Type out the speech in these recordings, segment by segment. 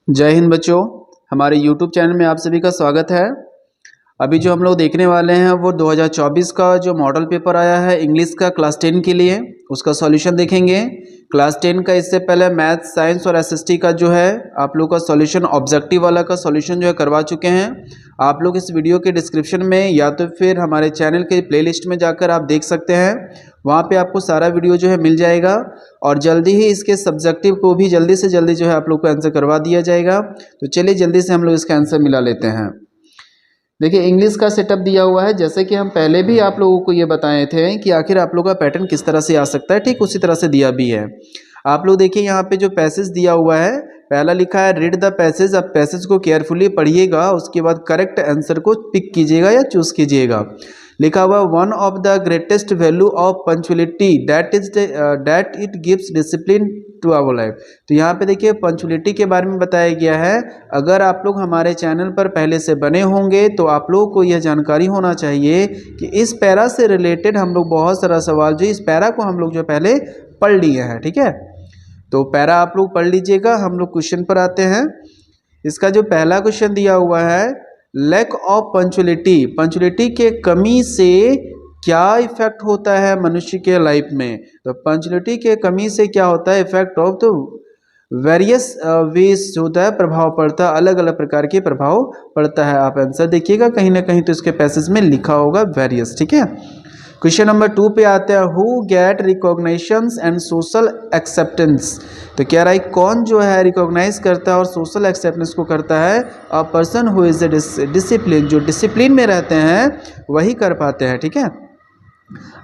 जय हिंद बच्चों, हमारे YouTube चैनल में आप सभी का स्वागत है। अभी जो हम लोग देखने वाले हैं वो 2024 का जो मॉडल पेपर आया है इंग्लिश का क्लास 10 के लिए, उसका सॉल्यूशन देखेंगे। क्लास 10 का इससे पहले मैथ, साइंस और एसएसटी का जो है आप लोग का सॉल्यूशन, ऑब्जेक्टिव वाला का सॉल्यूशन जो है करवा चुके हैं। आप लोग इस वीडियो के डिस्क्रिप्शन में या तो फिर हमारे चैनल के प्लेलिस्ट में जाकर आप देख सकते हैं, वहाँ पे आपको सारा वीडियो जो है मिल जाएगा। और जल्दी ही इसके सब्जेक्टिव को भी जल्दी से जल्दी जो है आप लोग को आंसर करवा दिया जाएगा। तो चलिए जल्दी से हम लोग इसका आंसर मिला लेते हैं। देखिए इंग्लिश का सेटअप दिया हुआ है, जैसे कि हम पहले भी आप लोगों को ये बताए थे कि आखिर आप लोग का पैटर्न किस तरह से आ सकता है, ठीक उसी तरह से दिया भी है। आप लोग देखिए यहाँ पे जो पैसेज दिया हुआ है, पहला लिखा है रीड द पैसेज। अब पैसेज को केयरफुली पढ़िएगा, उसके बाद करेक्ट आंसर को पिक कीजिएगा या चूज कीजिएगा। लिखा हुआ one of the greatest value of punctuality that it gives discipline to our life. तो यहाँ पे देखिए पंचुअलिटी के बारे में बताया गया है। अगर आप लोग हमारे चैनल पर पहले से बने होंगे तो आप लोगों को यह जानकारी होना चाहिए कि इस पैरा से रिलेटेड हम लोग बहुत सारा सवाल जो इस पैरा को हम लोग जो पहले पढ़ लिए हैं, ठीक है। तो पैरा आप लोग पढ़ लीजिएगा। हम लोग क्वेश्चन पर आते हैं। इसका जो पहला क्वेश्चन दिया हुआ है, लैक ऑफ पंचुअलिटी, पंचुअलिटी के कमी से क्या इफेक्ट होता है मनुष्य के लाइफ में। तो पंचुअलिटी के कमी से क्या होता है इफेक्ट ऑफ, तो वेरियस वेज होता है, प्रभाव पड़ता है, अलग अलग प्रकार के प्रभाव पड़ता है। आप आंसर देखिएगा कहीं ना कहीं तो इसके पैसेज में लिखा होगा वेरियस, ठीक है। क्वेश्चन नंबर 2 पे आते हैं, who get recognitions and social acceptance. तो कह रहा है कौन जो है रिकॉग्नाइज करता है और सोशल एक्सेप्टेंस को करता है। A person who is discipline, जो डिसिप्लिन में रहते हैं वही कर पाते हैं, ठीक है।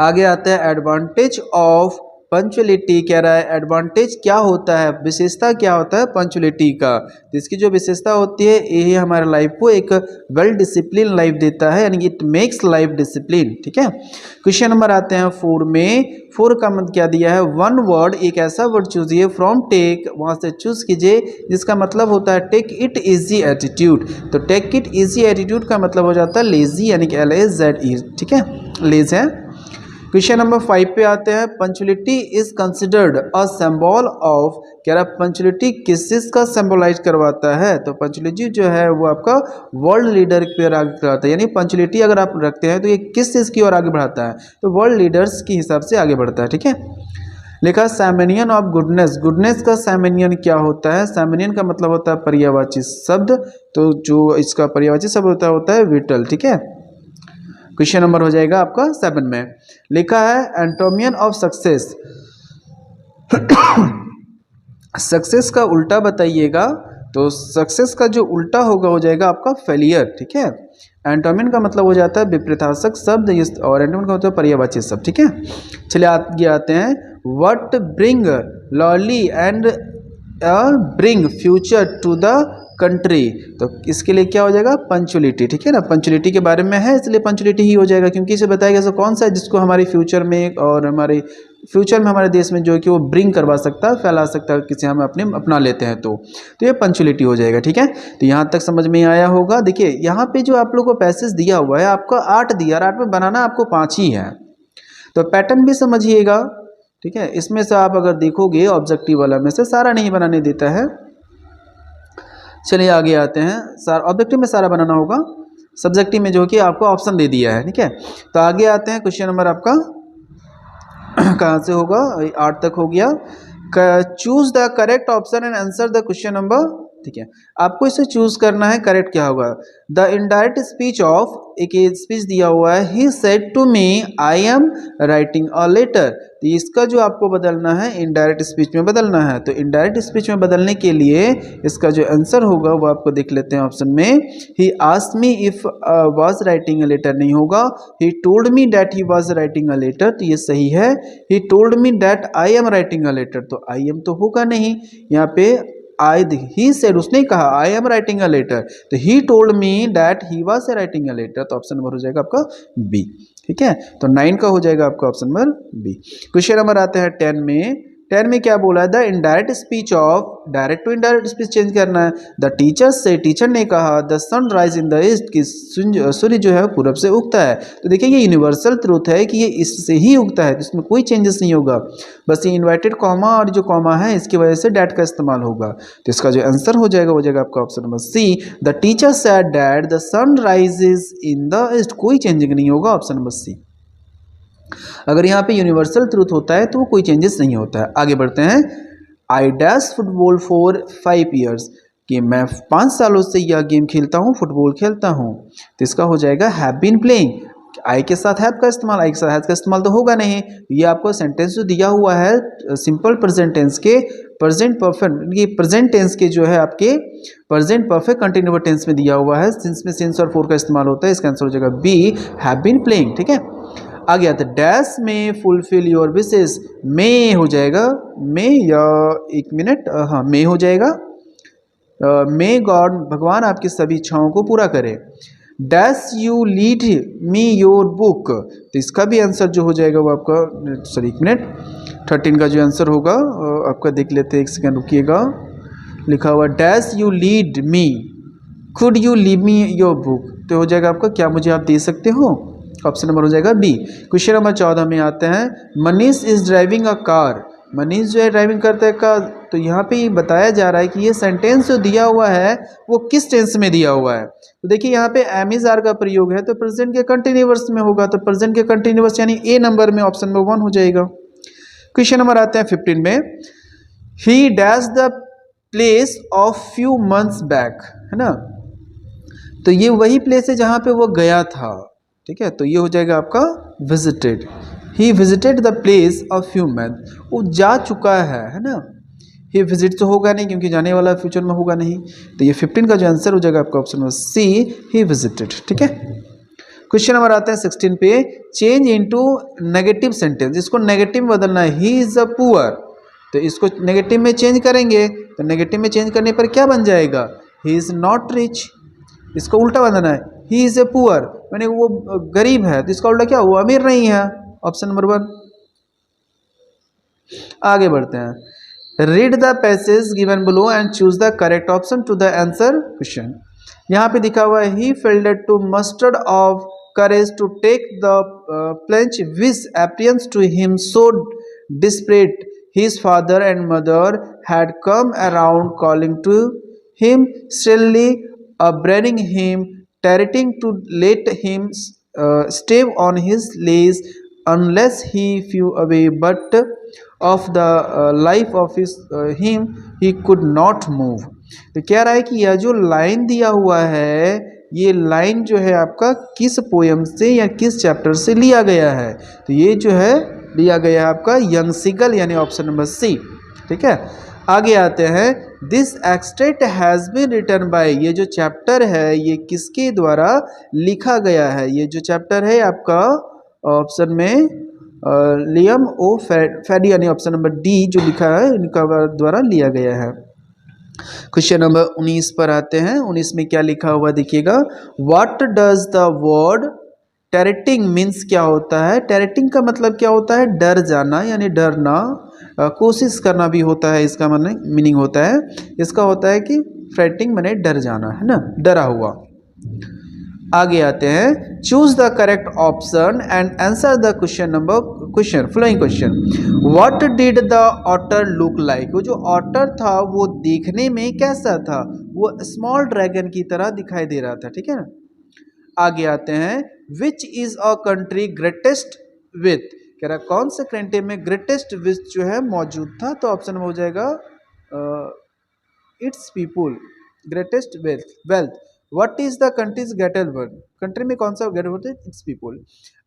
आगे आते हैं एडवांटेज ऑफ पंचुअलिटी। कह रहा है एडवांटेज क्या होता है, विशेषता क्या होता है पंचुअलिटी का। तो इसकी जो विशेषता होती है यही हमारे लाइफ को एक वेल डिसिप्लिन लाइफ देता है, यानी इट मेक्स लाइफ डिसिप्लिन, ठीक है। क्वेश्चन नंबर आते हैं 4 में। 4 का मतलब क्या दिया है, वन वर्ड, एक ऐसा वर्ड चूजिए फ्रॉम टेक, वहां से चूज कीजिए जिसका मतलब होता है टेक इट इजी एटीट्यूड। तो टेक इट इजी एटीट्यूड का मतलब हो जाता है लेजी, यानी कि LAZE, ठीक है, लेज है। क्वेश्चन नंबर 5 पे आते हैं, punctuality is considered a symbol of. कह रहा पंचुअलिटी किस चीज का सिंबलाइज करवाता है। तो पंचुअलिटी जो है वो आपका वर्ल्ड लीडर पे आगे बढ़ाता है, यानी पंचुअलिटी अगर आप रखते हैं तो ये किस चीज की ओर आगे बढ़ाता है, तो वर्ल्ड लीडर्स के हिसाब से आगे बढ़ता है, ठीक है। लिखा सैमेनियन ऑफ गुडनेस, गुडनेस का सैमेनियन क्या होता है। सैमेनियन का मतलब होता है पर्यायवाची शब्द, तो जो इसका पर्यायवाची शब्द होता है विटल, ठीक है। क्वेश्चन नंबर हो जाएगा आपका 7 में। लिखा है एंटोमियन ऑफ सक्सेस, सक्सेस का उल्टा बताइएगा। तो सक्सेस का जो उल्टा होगा हो जाएगा आपका फेलियर, ठीक है। एंटोमियन का मतलब हो जाता है विपरीतार्थक शब्द और एंटोमियन का होता है पर्यायवाची शब्द, ठीक है। चलिए आगे आते हैं, what bring lolly and bring future to the country. तो इसके लिए क्या हो जाएगा पंचुअलिटी, ठीक है ना। पंचुअलिटी के बारे में है इसलिए पंचुअलिटी ही हो जाएगा, क्योंकि इसे बताया गया कौन सा है जिसको हमारे फ्यूचर में और हमारे फ्यूचर में हमारे देश में जो है कि वो ब्रिंग करवा सकता है, फैला सकता है, किसी हम अपना लेते हैं तो ये पंचुअलिटी हो जाएगा, ठीक है। तो यहाँ तक समझ में आया होगा। देखिए यहाँ पे जो आप लोग को पैसेज दिया हुआ है आपका 8 दिया, 8 में बनाना आपको 5 ही है। तो पैटर्न भी समझिएगा, ठीक है। इसमें से आप अगर देखोगे ऑब्जेक्टिव वाला में से सारा नहीं बनाने देता है। चलिए आगे आते हैं, सारा ऑब्जेक्टिव में सारा बनाना होगा, सब्जेक्टिव में जो कि आपको ऑप्शन दे दिया है, ठीक है। तो आगे आते हैं, क्वेश्चन नंबर आपका कहाँ से होगा, 8 तक हो गया। Choose the correct option and answer the question number, ठीक है। आपको इसे चूज करना है, करेक्ट क्या होगा। द इनडायरेक्ट स्पीच ऑफ, एक स्पीच दिया हुआ है, he said to me I am writing a letter. तो इसका जो आपको बदलना है इनडायरेक्ट स्पीच में बदलना है। तो इनडायरेक्ट स्पीच में बदलने के लिए इसका जो आंसर होगा वो आपको देख लेते हैं ऑप्शन में। He asked me if was writing a letter नहीं होगा, he told me that he was writing a letter, तो ये सही है। He told me that I am writing a letter, तो आई एम तो होगा नहीं, यहाँ पे ही सेड, उसने कहा I am writing a letter, तो he told me that he was writing a letter, तो ऑप्शन नंबर हो जाएगा आपका बी, ठीक है। तो 9 का हो जाएगा आपका option number B. Question number आते हैं 10 में। 10 में क्या बोला है, the indirect speech of, direct to indirect speech change करना है। द टीचर से, टीचर ने कहा the sun rise in the east, कि सूर्य जो है पूरब से उगता है। तो देखिए ये यूनिवर्सल ट्रूथ है कि ये ईस्ट से ही उगता है, तो इसमें कोई चेंजेस नहीं होगा, बस ये इन्वर्टेड कॉमा और जो कॉमा है इसकी वजह से डैट का इस्तेमाल होगा। तो इसका जो आंसर हो जाएगा वो जाएगा आपका option number C, the teacher said that the sun rises in the east, कोई चेंजिंग नहीं होगा, ऑप्शन नंबर सी। अगर यहाँ पे यूनिवर्सल ट्रूथ होता है तो वो कोई चेंजेस नहीं होता है। आगे बढ़ते हैं, I dash football for 5 years, कि मैं 5 सालों से यह गेम खेलता हूँ, फुटबॉल खेलता हूँ। तो इसका हो जाएगा हैव बीन प्लेइंग, आई के साथ हैव का इस्तेमाल, आई के साथ हैव का इस्तेमाल तो होगा नहीं। ये आपको सेंटेंस जो दिया हुआ है सिंपल प्रेजेंट टेंस के, प्रेजेंट परफेक्ट, ये प्रेजेंट टेंस के जो है आपके प्रेजेंट परफेक्ट कंटिन्यूअस टेंस में दिया हुआ है, सिंस में सिंस और फॉर का इस्तेमाल होता है। इसका आंसर हो जाएगा बी, हैव बीन प्लेइंग। ठीक है, आगे आता है डैश में फुलफिल योर विशेस, में हो जाएगा, में या एक मिनट, हाँ में हो जाएगा, मे गॉड, भगवान आपकी सभी इच्छाओं को पूरा करे। Dash you lead me your book, तो इसका भी आंसर जो हो जाएगा वो आपका, सॉरी एक मिनट, 13 का जो आंसर होगा आपका देख लेते हैं, एक सेकंड रुकिएगा। लिखा हुआ dash you lead me, could you leave me your book, तो हो जाएगा आपका क्या मुझे आप दे सकते हो, ऑप्शन नंबर हो जाएगा बी। क्वेश्चन नंबर 14 में आते हैं, Manish is driving a car, Manish जो है ड्राइविंग करता है कार। तो यहाँ पे बताया जा रहा है कि ये सेंटेंस जो दिया हुआ है वो किस टेंस में दिया हुआ है। तो देखिए यहाँ पे एम इज आर का प्रयोग है, तो प्रेजेंट के कंटिन्यूअस में होगा, तो प्रेजेंट के कंटिन्यूअस यानी ए नंबर में ऑप्शन नंबर 1 हो जाएगा। क्वेश्चन नंबर आते हैं 15 में, ही dash the place of few months back, है ना, तो ये वही प्लेस है जहाँ पे वो गया था। ठीक है, तो ये हो जाएगा आपका visited, he visited the place of few month, वो जा चुका है ना, ही विजिट तो होगा नहीं क्योंकि जाने वाला फ्यूचर में होगा नहीं, तो ये 15 का जो आंसर हो जाएगा आपका option number C, he visited. ठीक है, क्वेश्चन नंबर आता है 16 पे, चेंज इनटू नेगेटिव सेंटेंस, इसको नेगेटिव में बदलना है, ही इज अ पुअर, तो इसको नेगेटिव में चेंज करेंगे, तो नेगेटिव में चेंज करने पर क्या बन जाएगा, ही इज नॉट रिच, इसको उल्टा बनाना है, ही इज ए पुअर, मैंने वो गरीब है, तो इसका उल्टा क्या हुआ, अमीर नहीं है, ऑप्शन नंबर 1। आगे बढ़ते हैं, read the passage given below and choose the correct option to the answer question. यहाँ पे दिखा हुआ है, he failed to mustered of courage to take the plunge which appears to him so desperate, his father and mother had come around calling to him sternly, upbraiding him, threatening to let him stay on his leash unless he flew away, but of the life of him he could not move। तो कह रहा है कि यह जो line दिया हुआ है, ये लाइन जो है आपका किस पोयम से या किस चैप्टर से लिया गया है, तो ये जो है लिया गया है आपका यंग सीगल, यानी ऑप्शन नंबर सी। ठीक है, आगे आते हैं, this extract has been written by, ये जो चैप्टर है ये किसके द्वारा लिखा गया है, ये जो चैप्टर है आपका ऑप्शन में लियम ओ फैडी, यानी ऑप्शन नंबर डी जो लिखा है इनका द्वारा लिया गया है। क्वेश्चन नंबर 19 पर आते हैं, 19 में क्या लिखा हुआ देखिएगा, what does the word teetering means, क्या होता है, टेरेटिंग का मतलब क्या होता है, डर जाना यानी डरना, कोशिश करना भी होता है, इसका मीनिंग होता है, इसका होता है कि फ्रेटिंग माने डर जाना, है ना, डरा हुआ। आगे आते हैं, choose the correct option and answer the question following question. What did the author look like, वो जो ऑटर था वो देखने में कैसा था, वो स्मॉल ड्रैगन की तरह दिखाई दे रहा था। ठीक है, आगे आते हैं, which is a country greatest with, कह रहा कौन से कंट्री में ग्रेटेस्ट विथ जो है मौजूद था, तो ऑप्शन में हो जाएगा it's people, greatest wealth. What is the countries greatest word, country में कौन सा ग्रेटेस्ट वर्ड है, इट्स पीपुल।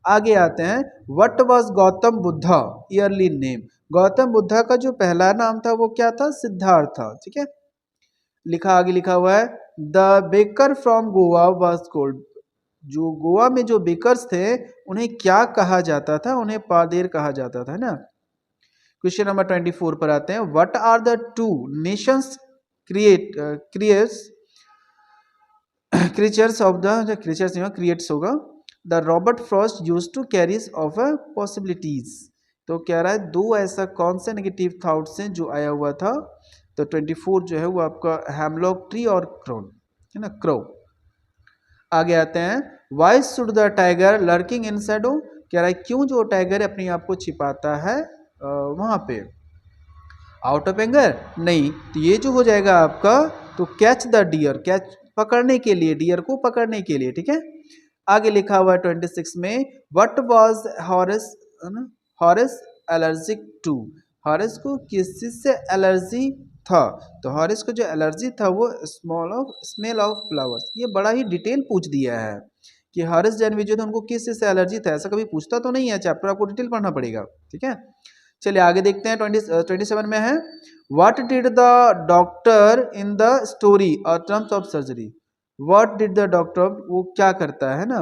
आगे आते हैं, what was Gautam Buddha yearly name, Gautam Buddha का जो पहला नाम था वो क्या था, सिद्धार्थ था। ठीक है, आगे लिखा हुआ है, the baker from Goa was called, जो गोवा में जो बेकर्स थे उन्हें क्या कहा जाता था, उन्हें पादेर कहा जाता था ना। क्वेश्चन नंबर 24 पर आते हैं, what are the two nations creatures of the, creatures creates होगा, the Robert Frost used to carries of possibilities, तो कह रहा है दो ऐसा कौन से नेगेटिव थॉट्स हैं जो आया हुआ था। तो 24 जो है वो आपका हेमलॉक ट्री और क्रोन है ना, क्रो। आगे आते हैं, why should the tiger lurking in Shadow, कह रहा है क्यों जो टाइगर अपने आप को छिपाता है वहां पे। आउट ऑफ एंगर नहीं, तो ये जो हो जाएगा आपका, तो कैच द डियर, कैच पकड़ने के लिए, डियर को पकड़ने के लिए, ठीक है। आगे लिखा हुआ है 26 में, what was Horace, Horace allergic to, Horace को किस चीज से एलर्जी था। तो हॉरेस को जो एलर्जी था वो स्मेल ऑफ फ्लावर्स। ये बड़ा ही डिटेल पूछ दिया है कि हॉरेस जैन जो थे उनको किस चीज से एलर्जी था, ऐसा कभी पूछता तो नहीं है, चैप्टर आपको डिटेल पढ़ना पड़ेगा, ठीक है। चलिए आगे देखते हैं, 27 में है, what did the doctor in the story और terms of surgery. What did the doctor, वो क्या करता है ना,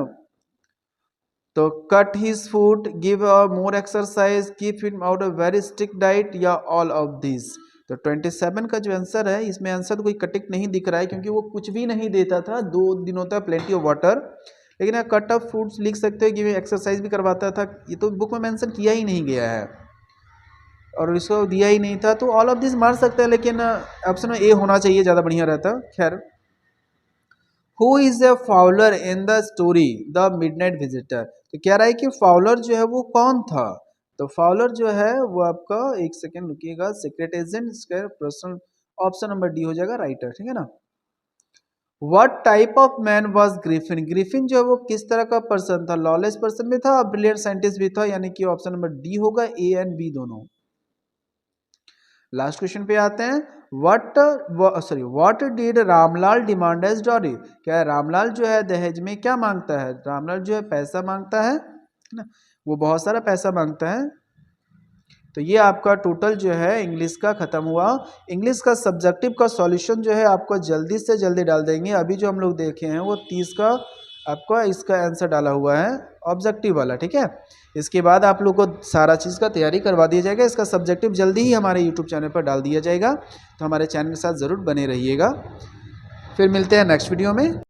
तो cut his food, give more exercise, keep him out a very strict diet, या ऑल ऑफ दिस। तो 27 का जो आंसर है, इसमें आंसर तो कोई कटिक नहीं दिख रहा है क्योंकि वो कुछ भी नहीं देता था 2 दिनों तक, प्लेंटी ऑफ वाटर। लेकिन यहाँ कट ऑफ फूड्स लिख सकते हो, गिव एक्सरसाइज भी करवाता था, ये तो बुक में मेंशन किया ही नहीं गया है और इसको दिया ही नहीं था, तो ऑल ऑफ दिस मार सकते हैं, लेकिन ऑप्शन में ए होना चाहिए, ज़्यादा बढ़िया रहता। खैर, who is a Fowler in the story the midnight visitor, तो कह रहा है कि फाउलर जो है वो कौन था। तो फाउलर जो है वो आपका, एक सेकेंड रुकिएगा, सीक्रेट एजेंट, इसका पर्सनल, ऑप्शन नंबर डी हो जाएगा राइटर, ठीक है ना। What type of man was Griffin, Griffin जो है वो किस तरह का पर्सन था, लॉलेस पर्सन भी था और ब्रिलियंट साइंटिस्ट भी था, यानी कि ऑप्शन नंबर डी होगा, ए एंड बी दोनों। लास्ट क्वेश्चन पे आते हैं, what did Ramlal demand as dowry, क्या है रामलाल जो है दहेज में क्या मांगता है। रामलाल जो है पैसा मांगता है ना, वो बहुत सारा पैसा मांगता है। तो ये आपका टोटल जो है इंग्लिश का खत्म हुआ। इंग्लिश का सब्जेक्टिव का सॉल्यूशन जो है आपको जल्दी से जल्दी डाल देंगे। अभी जो हम लोग देखे हैं वो 30 का आपका इसका आंसर डाला हुआ है, ऑब्जेक्टिव वाला, ठीक है। इसके बाद आप लोग को सारा चीज़ का तैयारी करवा दिया जाएगा। इसका सब्जेक्टिव जल्दी ही हमारे यूट्यूब चैनल पर डाल दिया जाएगा, तो हमारे चैनल के साथ ज़रूर बने रहिएगा। फिर मिलते हैं नेक्स्ट वीडियो में।